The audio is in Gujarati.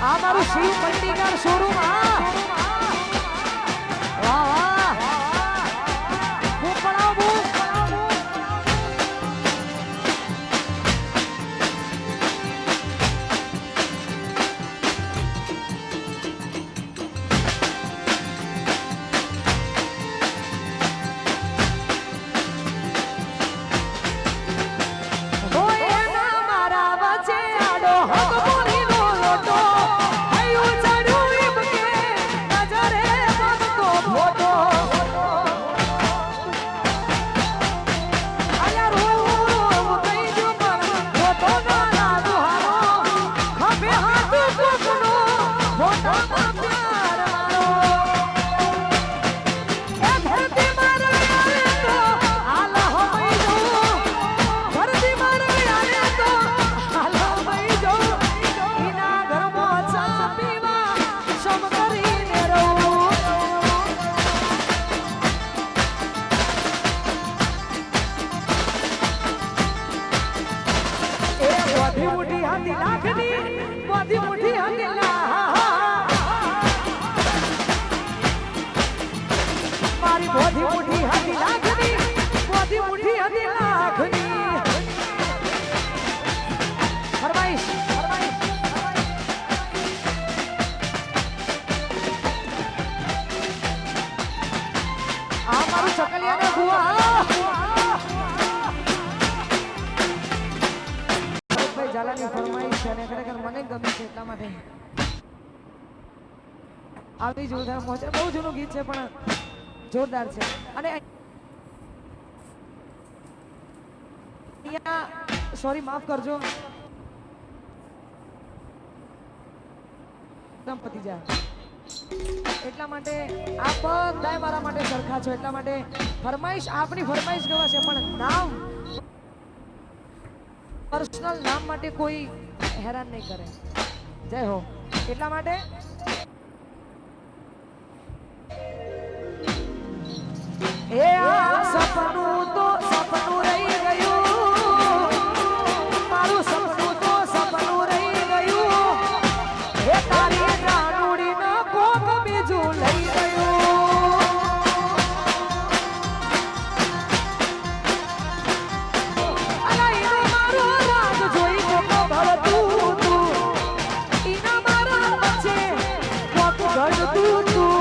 આ મારું શિવ પટ્ટીકાર શોરૂમ વાહ વાહ હું પડાવું આવી જોરદાર મોજ બહુ જૂનું ગીત છે પણ જોરદાર છે અને અહીંયા સોરી માફ કરજો પતી જાય એટલા માટે આપ બધા મારા માટે સરખા છો એટલા માટે ફરમાઈશ આપની ફરમાઈશ ગવાશે પણ નામ પર્સનલ નામ માટે કોઈ હેરાન નહીં કરે જય હો એટલા માટે એ આ સપનું તો સપનું રહી ગયું મારું સપનું તો સપનું રહી ગયું એ તારી જાનુડી ન કોક બીજું લઈ ગયું અલા મારો રાગ જોઈ કોક ભળતું તું ઈના મારા વચ્ચે કોક ગળતું તું